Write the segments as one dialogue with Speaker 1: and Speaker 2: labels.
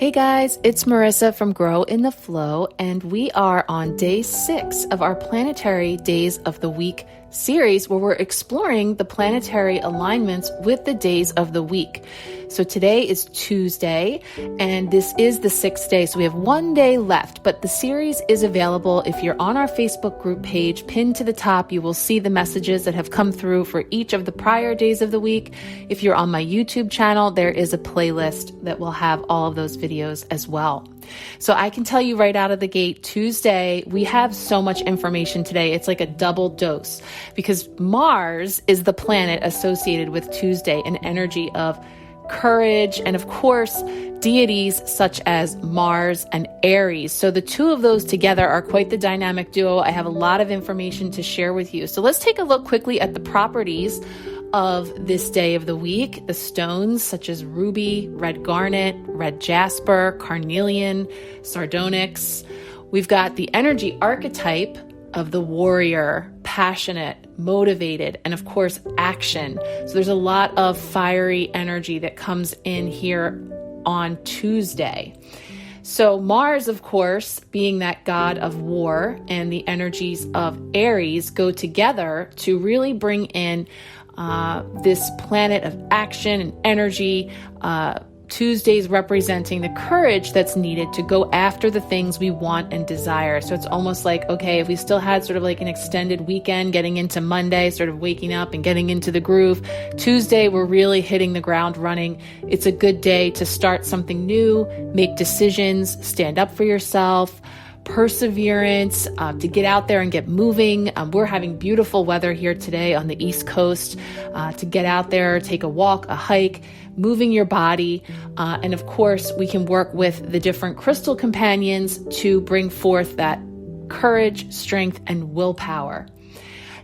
Speaker 1: Hey guys, it's Marissa from Grow in the Flow, and we are on day 6 of our Planetary Days of the Week series where we're exploring the planetary alignments with the days of the week. So today is Tuesday, and this is the 6th day, so we have one day left, but the series is available. If you're on our Facebook group page, pinned to the top, you will see the messages that have come through for each of the prior days of the week. If you're on my YouTube channel, there is a playlist that will have all of those videos as well. So I can tell you right out of the gate, Tuesday, we have so much information today. It's like a double dose because Mars is the planet associated with Tuesday, an energy of courage, and of course, deities such as Mars and Aries. So the two of those together are quite the dynamic duo. I have a lot of information to share with you. So let's take a look quickly at the properties of this day of the week. The stones such as ruby, red garnet, red jasper, carnelian, sardonyx. We've got the energy archetype of the warrior, passionate, motivated, and of course, action. So there's a lot of fiery energy that comes in here on Tuesday. So Mars, of course, being that god of war, and the energies of Aries go together to really bring in this planet of action and energy. Tuesdays representing the courage that's needed to go after the things we want and desire. So it's almost like, okay, if we still had sort of like an extended weekend getting into Monday, sort of waking up and getting into the groove, Tuesday, we're really hitting the ground running. It's a good day to start something new, make decisions, stand up for yourself, perseverance, to get out there and get moving. We're having beautiful weather here today on the East Coast, to get out there, take a walk, a hike, moving your body. And of course, we can work with the different crystal companions to bring forth that courage, strength, and willpower.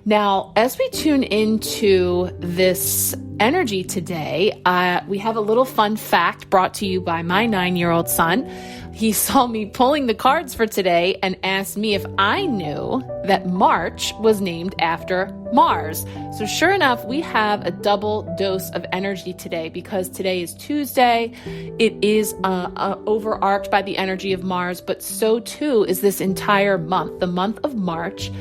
Speaker 1: Now, as we tune into this energy today, we have a little fun fact brought to you by my 9-year-old son. He saw me pulling the cards for today and asked me if I knew that March was named after Mars. So sure enough, we have a double dose of energy today because today is Tuesday. It is overarched by the energy of Mars, but so too is this entire month. The month of March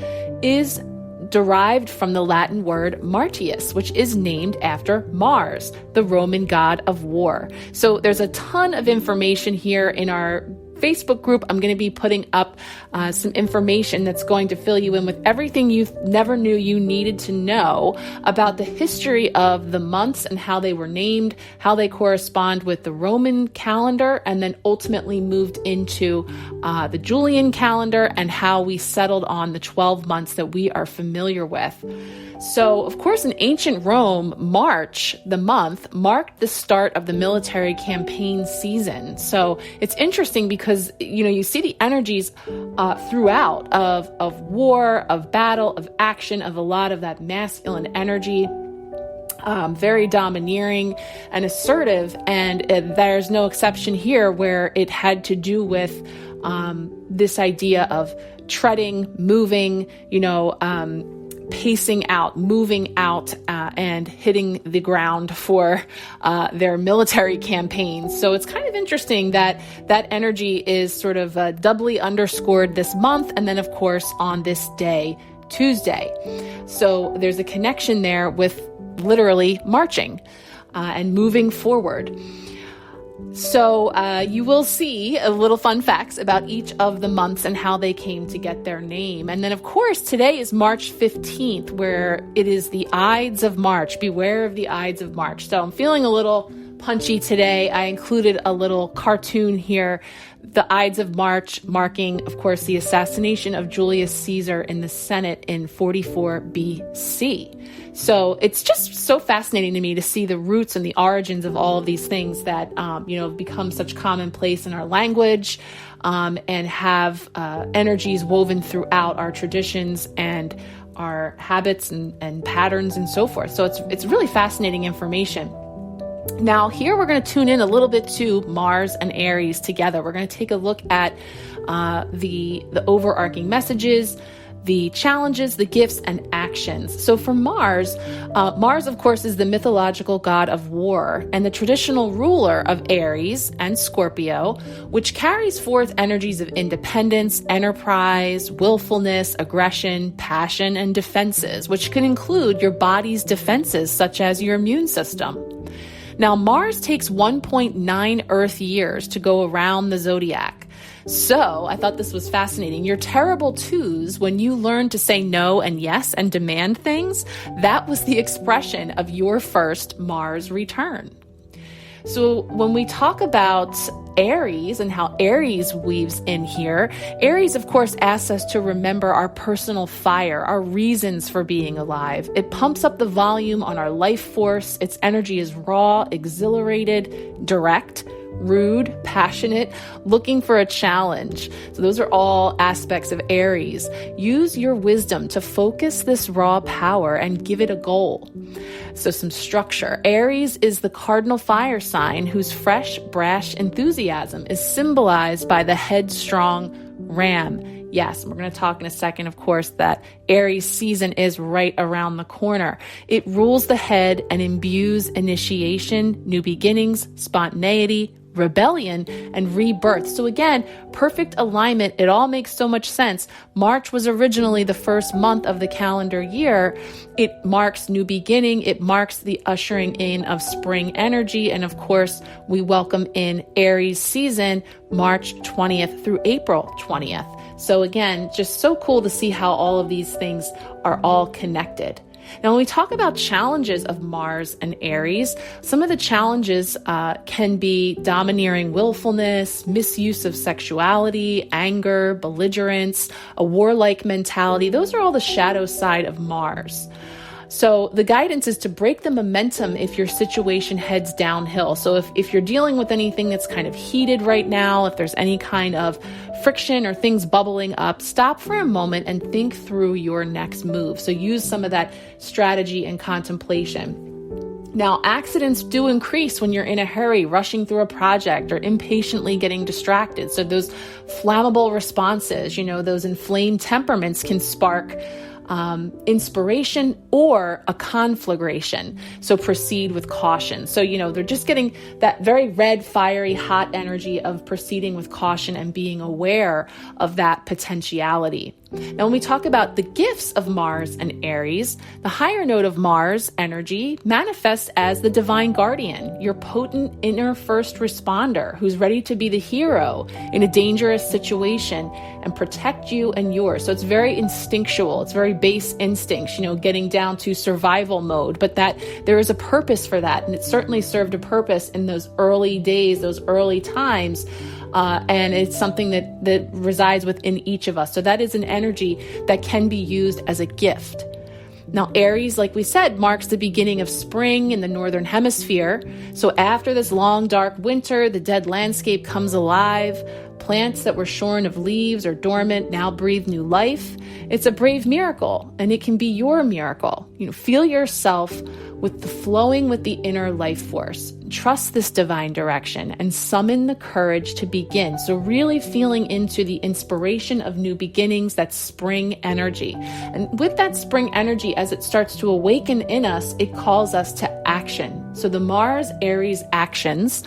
Speaker 1: is derived from the Latin word Martius, which is named after Mars, the Roman god of war. So there's a ton of information here in our Facebook group. I'm going to be putting up some information that's going to fill you in with everything you never knew you needed to know about the history of the months and how they were named, how they correspond with the Roman calendar, and then ultimately moved into the Julian calendar and how we settled on the 12 months that we are familiar with. So, of course, in ancient Rome, March, the month, marked the start of the military campaign season. So it's interesting because, you see the energies throughout of war, of battle, of action, of a lot of that masculine energy. Very domineering and assertive, and there's no exception here where it had to do with this idea of treading, moving, pacing out, moving out, and hitting the ground for their military campaigns. So it's kind of interesting that that energy is sort of doubly underscored this month, and then of course on this day, Tuesday. So there's a connection there with literally marching and moving forward. So you will see a little fun facts about each of the months and how they came to get their name. And then, of course, today is March 15th, where it is the Ides of March. Beware of the Ides of March. So I'm feeling a little punchy today. I included a little cartoon here, the Ides of March, marking, of course, the assassination of Julius Caesar in the Senate in 44 BC. So it's just so fascinating to me to see the roots and the origins of all of these things that, have become such commonplace in our language, and have energies woven throughout our traditions and our habits and patterns and so forth. So it's really fascinating information. Now, here we're going to tune in a little bit to Mars and Aries together. We're going to take a look at the overarching messages, the challenges, the gifts, and actions. So for Mars, Mars, of course, is the mythological god of war and the traditional ruler of Aries and Scorpio, which carries forth energies of independence, enterprise, willfulness, aggression, passion, and defenses, which can include your body's defenses, such as your immune system. Now, Mars takes 1.9 Earth years to go around the zodiac. So I thought this was fascinating. Your terrible twos, when you learn to say no and yes and demand things, that was the expression of your first Mars return. So when we talk about Aries and how Aries weaves in here, Aries, of course, asks us to remember our personal fire, our reasons for being alive. It pumps up the volume on our life force. Its energy is raw, exhilarated, direct, rude, passionate, looking for a challenge. So those are all aspects of Aries. Use your wisdom to focus this raw power and give it a goal. So some structure. Aries is the cardinal fire sign whose fresh, brash enthusiasm is symbolized by the headstrong ram. Yes, we're going to talk in a second, of course, that Aries season is right around the corner. It rules the head and imbues initiation, new beginnings, spontaneity, rebellion, and rebirth. So again, perfect alignment. It all makes so much sense. March was originally the first month of the calendar year. It marks new beginning. It marks the ushering in of spring energy. And of course, we welcome in Aries season, March 20th through April 20th. So again, just so cool to see how all of these things are all connected. Now, when we talk about challenges of Mars and Aries, some of the challenges can be domineering willfulness, misuse of sexuality, anger, belligerence, a warlike mentality. Those are all the shadow side of Mars. So the guidance is to break the momentum if your situation heads downhill. So if you're dealing with anything that's kind of heated right now, if there's any kind of friction or things bubbling up, stop for a moment and think through your next move. So use some of that strategy and contemplation. Now, accidents do increase when you're in a hurry, rushing through a project or impatiently getting distracted. So those flammable responses, those inflamed temperaments can spark inspiration or a conflagration. So proceed with caution. So, they're just getting that very red, fiery, hot energy of proceeding with caution and being aware of that potentiality. Now, when we talk about the gifts of Mars and Aries, the higher node of Mars energy manifests as the divine guardian, your potent inner first responder who's ready to be the hero in a dangerous situation and protect you and yours. So it's very instinctual. It's very base instincts, getting down to survival mode, but that there is a purpose for that. And it certainly served a purpose in those early days, those early times. And it's something that resides within each of us. So that is an energy that can be used as a gift. Now, Aries, like we said, marks the beginning of spring in the northern hemisphere. So after this long, dark winter, the dead landscape comes alive. Plants that were shorn of leaves or dormant now breathe new life. It's a brave miracle, and it can be your miracle. Feel yourself flowing with the inner life force. Trust this divine direction and summon the courage to begin. So really feeling into the inspiration of new beginnings, that spring energy. And with that spring energy, as it starts to awaken in us, it calls us to action. So the Mars Aries actions,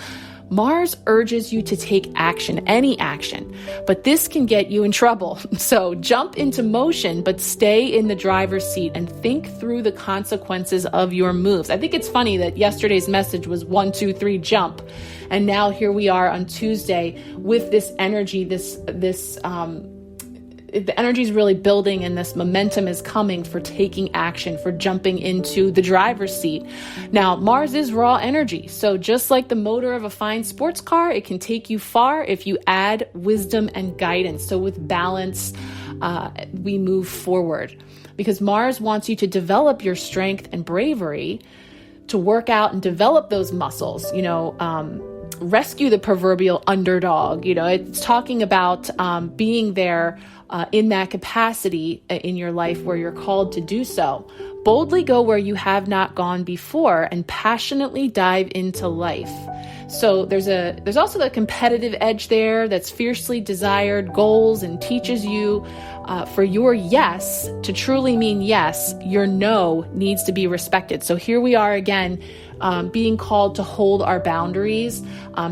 Speaker 1: Mars urges you to take action, any action, but this can get you in trouble. So jump into motion, but stay in the driver's seat and think through the consequences of your moves. I think it's funny that yesterday's message was 1, 2, 3, jump. And now here we are on Tuesday with this energy, the energy is really building and this momentum is coming for taking action, for jumping into the driver's seat. Now, Mars is raw energy. So just like the motor of a fine sports car, it can take you far if you add wisdom and guidance. So with balance, we move forward because Mars wants you to develop your strength and bravery to work out and develop those muscles, rescue the proverbial underdog. It's talking about being there in that capacity in your life where you're called to do so. Boldly go where you have not gone before and passionately dive into life. So there's also the competitive edge there that's fiercely desired goals and teaches you for your yes to truly mean yes, your no needs to be respected. So here we are again, being called to hold our boundaries,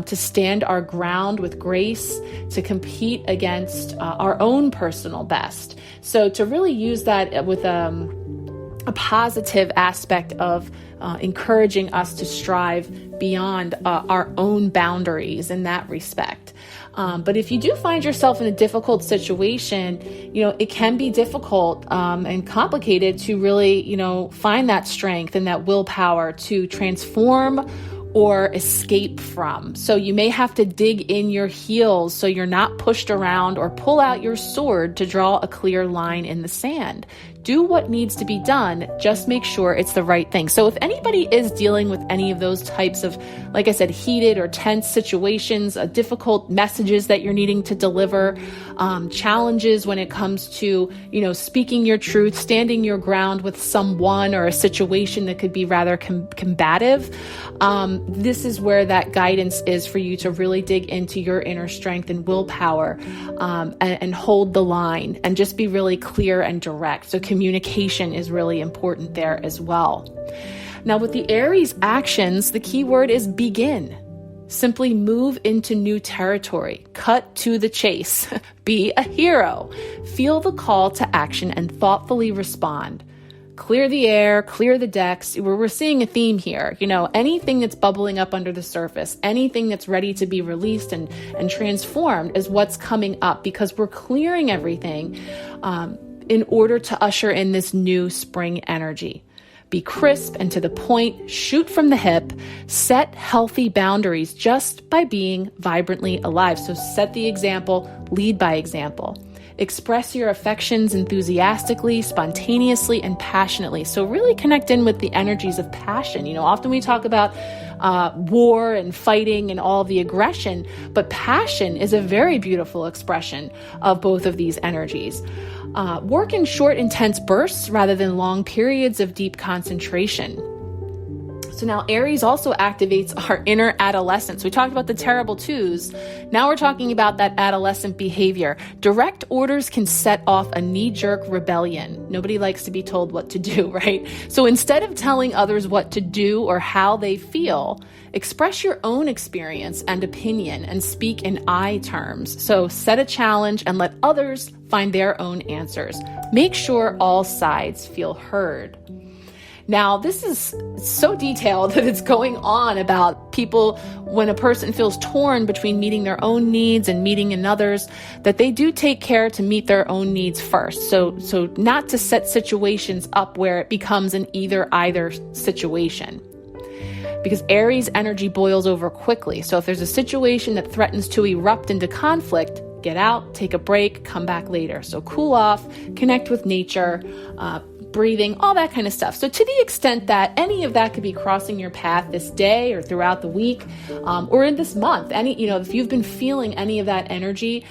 Speaker 1: to stand our ground with grace, to compete against our own personal best. So to really use that with a positive aspect of encouraging us to strive beyond our own boundaries in that respect. But if you do find yourself in a difficult situation, it can be difficult and complicated to really, find that strength and that willpower to transform or escape from. So you may have to dig in your heels so you're not pushed around, or pull out your sword to draw a clear line in the sand. Do what needs to be done. Just make sure it's the right thing. So if anybody is dealing with any of those types of, like I said, heated or tense situations, difficult messages that you're needing to deliver, challenges when it comes to, speaking your truth, standing your ground with someone or a situation that could be rather combative, this is where that guidance is for you to really dig into your inner strength and willpower, and hold the line and just be really clear and direct. So communication is really important there as well. Now with the Aries actions, the key word is begin. Simply move into new territory. Cut to the chase. Be a hero. Feel the call to action and thoughtfully respond. Clear the air, clear the decks. We're seeing a theme here. Anything that's bubbling up under the surface, anything that's ready to be released and transformed is what's coming up, because we're clearing everything in order to usher in this new spring energy. Be crisp and to the point, shoot from the hip, set healthy boundaries just by being vibrantly alive. So set the example, lead by example. Express your affections enthusiastically, spontaneously, and passionately. So really connect in with the energies of passion. Often we talk about war and fighting and all the aggression, but passion is a very beautiful expression of both of these energies. Work in short, intense bursts rather than long periods of deep concentration. So now Aries also activates our inner adolescence. We talked about the terrible twos. Now we're talking about that adolescent behavior. Direct orders can set off a knee-jerk rebellion. Nobody likes to be told what to do, right? So instead of telling others what to do or how they feel, express your own experience and opinion and speak in I terms. So set a challenge and let others find their own answers. Make sure all sides feel heard. Now, this is so detailed that it's going on about people when a person feels torn between meeting their own needs and meeting another's, that they do take care to meet their own needs first. So not to set situations up where it becomes an either-either situation. Because Aries energy boils over quickly. So if there's a situation that threatens to erupt into conflict, get out, take a break, come back later. So cool off, connect with nature, breathing, all that kind of stuff. So to the extent that any of that could be crossing your path this day or throughout the week, or in this month, if you've been feeling any of that energy,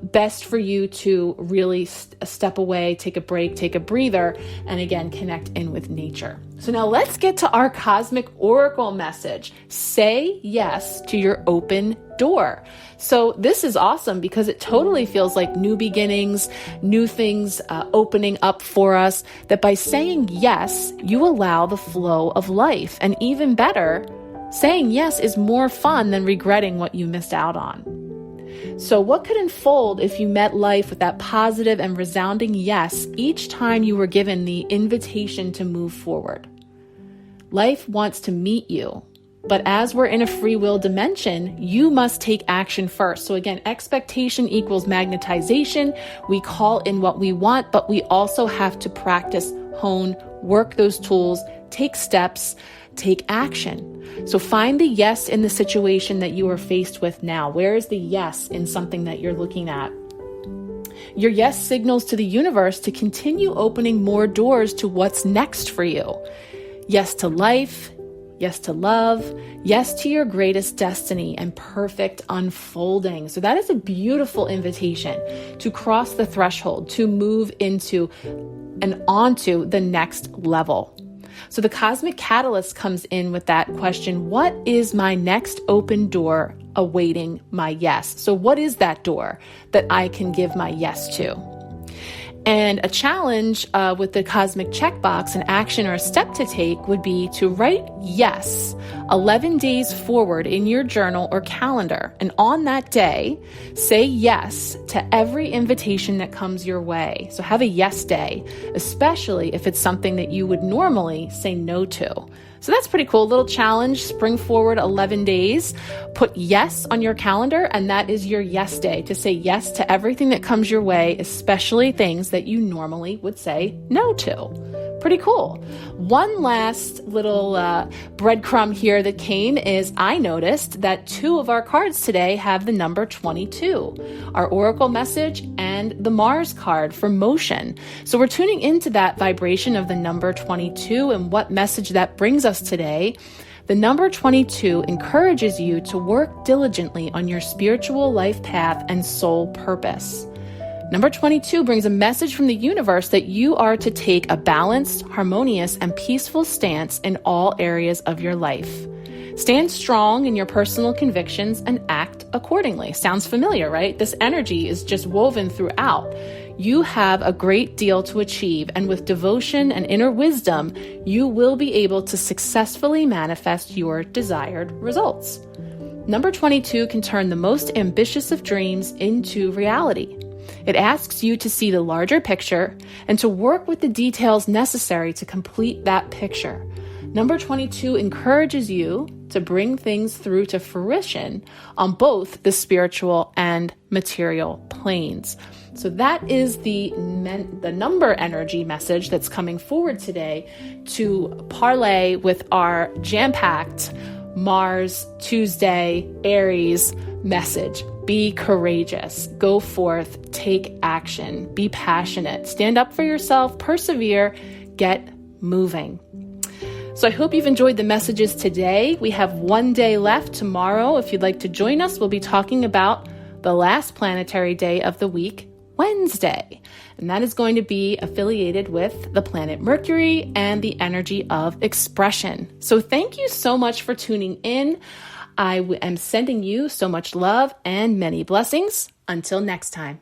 Speaker 1: best for you to really step away, take a break, take a breather, and again, connect in with nature. So now let's get to our cosmic oracle message. Say yes to your open door. So this is awesome because it totally feels like new beginnings, new things opening up for us, that by saying yes, you allow the flow of life. And even better, saying yes is more fun than regretting what you missed out on. So what could unfold if you met life with that positive and resounding yes each time you were given the invitation to move forward? Life wants to meet you, but as we're in a free will dimension, you must take action first. So again, expectation equals magnetization. We call in what we want, but we also have to practice, hone, work those tools, take steps, take action. So find the yes in the situation that you are faced with now. Where is the yes in something that you're looking at? Your yes signals to the universe to continue opening more doors to what's next for you. Yes to life, yes to love, yes to your greatest destiny and perfect unfolding. So that is a beautiful invitation to cross the threshold, to move into and onto the next level. So the cosmic catalyst comes in with that question, what is my next open door awaiting my yes? So what is that door that I can give my yes to? And a challenge with the cosmic checkbox, an action or a step to take would be to write yes 11 days forward in your journal or calendar. And on that day, say yes to every invitation that comes your way. So have a yes day, especially if it's something that you would normally say no to. So that's pretty cool. A little challenge, spring forward 11 days, put yes on your calendar, and that is your yes day, to say yes to everything that comes your way, especially things that you normally would say no to. Pretty cool. One last little breadcrumb here that came is I noticed that 2 of our cards today have the number 22, our oracle message and the Mars card for motion. So we're tuning into that vibration of the number 22 and what message that brings us today. The number 22 encourages you to work diligently on your spiritual life path and soul purpose. Number 22 brings a message from the universe that you are to take a balanced, harmonious, and peaceful stance in all areas of your life. Stand strong in your personal convictions and act accordingly. Sounds familiar, right? This energy is just woven throughout. You have a great deal to achieve, and with devotion and inner wisdom, you will be able to successfully manifest your desired results. Number 22 can turn the most ambitious of dreams into reality. It asks you to see the larger picture and to work with the details necessary to complete that picture. Number 22 encourages you to bring things through to fruition on both the spiritual and material planes. So that is the number energy message that's coming forward today to parlay with our jam-packed Mars, Tuesday, Aries message. Be courageous, go forth, take action, be passionate, stand up for yourself, persevere, get moving. So I hope you've enjoyed the messages today. We have one day left tomorrow. If you'd like to join us, we'll be talking about the last planetary day of the week, Wednesday. And that is going to be affiliated with the planet Mercury and the energy of expression. So thank you so much for tuning in. I am sending you so much love and many blessings. Until next time.